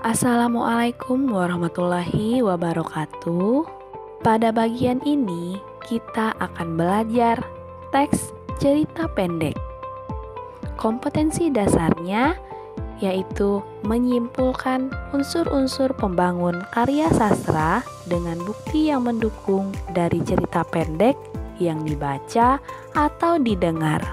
Assalamualaikum warahmatullahi wabarakatuh. Pada bagian ini kita akan belajar teks cerita pendek. Kompetensi dasarnya yaitu menyimpulkan unsur-unsur pembangun karya sastra dengan bukti yang mendukung dari cerita pendek yang dibaca atau didengar.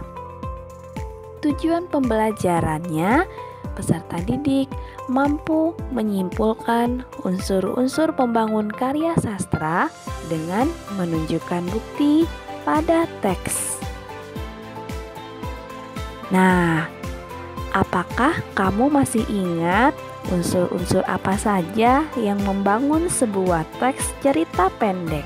Tujuan pembelajarannya, peserta didik mampu menyimpulkan unsur-unsur pembangun karya sastra dengan menunjukkan bukti pada teks. Nah, apakah kamu masih ingat unsur-unsur apa saja yang membangun sebuah teks cerita pendek?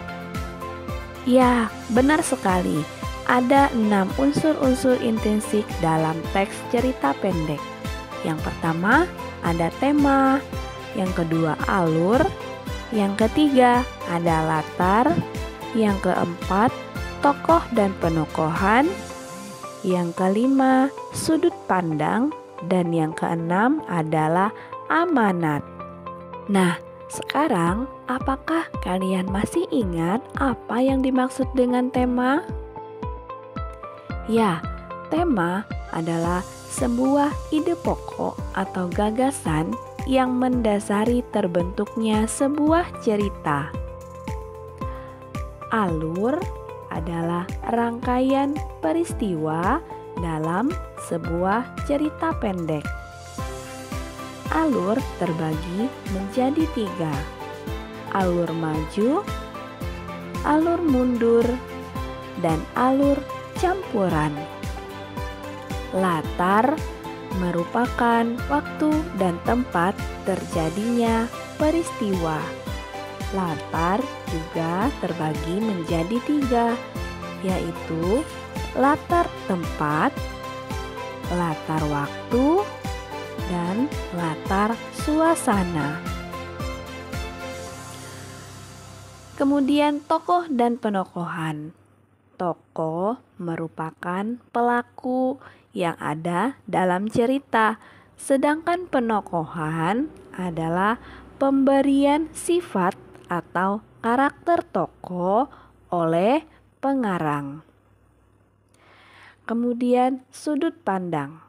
Ya, benar sekali. Ada 6 unsur-unsur intrinsik dalam teks cerita pendek. Yang pertama, ada tema. Yang kedua, alur. Yang ketiga, ada latar. Yang keempat, tokoh dan penokohan. Yang kelima, sudut pandang. Dan yang keenam adalah amanat. Nah, sekarang apakah kalian masih ingat apa yang dimaksud dengan tema? Ya, tema adalah sebuah ide pokok atau gagasan yang mendasari terbentuknya sebuah cerita. Alur adalah rangkaian peristiwa dalam sebuah cerita pendek. Alur terbagi menjadi 3. Alur maju, alur mundur, dan alur campuran. Latar merupakan waktu dan tempat terjadinya peristiwa. Latar juga terbagi menjadi 3, yaitu latar tempat, latar waktu, dan latar suasana. Kemudian tokoh dan penokohan. Tokoh merupakan pelaku yang ada dalam cerita, sedangkan penokohan adalah pemberian sifat atau karakter tokoh oleh pengarang. Kemudian sudut pandang.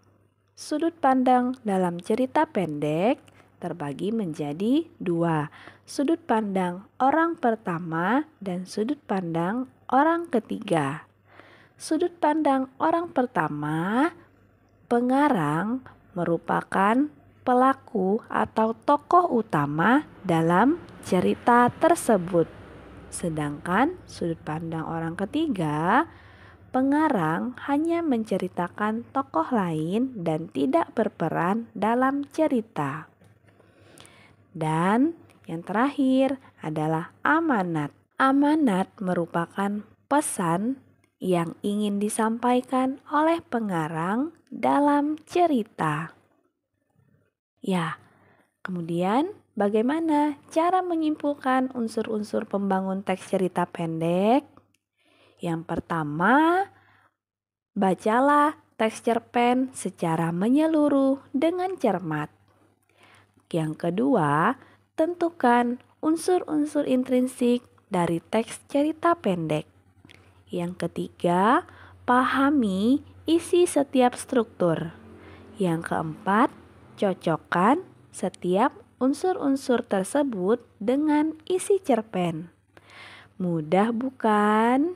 Sudut pandang dalam cerita pendek terbagi menjadi 2. Sudut pandang orang pertama dan sudut pandang orang ketiga. Sudut pandang orang pertama, pengarang merupakan pelaku atau tokoh utama dalam cerita tersebut. Sedangkan sudut pandang orang ketiga, pengarang hanya menceritakan tokoh lain dan tidak berperan dalam cerita. Dan yang terakhir adalah amanat. Amanat merupakan pesan yang ingin disampaikan oleh pengarang dalam cerita. Ya, kemudian bagaimana cara menyimpulkan unsur-unsur pembangun teks cerita pendek? Yang pertama, bacalah teks cerpen secara menyeluruh dengan cermat. Yang kedua, tentukan unsur-unsur intrinsik dari teks cerita pendek. Yang ketiga, pahami isi setiap struktur. Yang keempat, cocokkan setiap unsur-unsur tersebut dengan isi cerpen. Mudah bukan?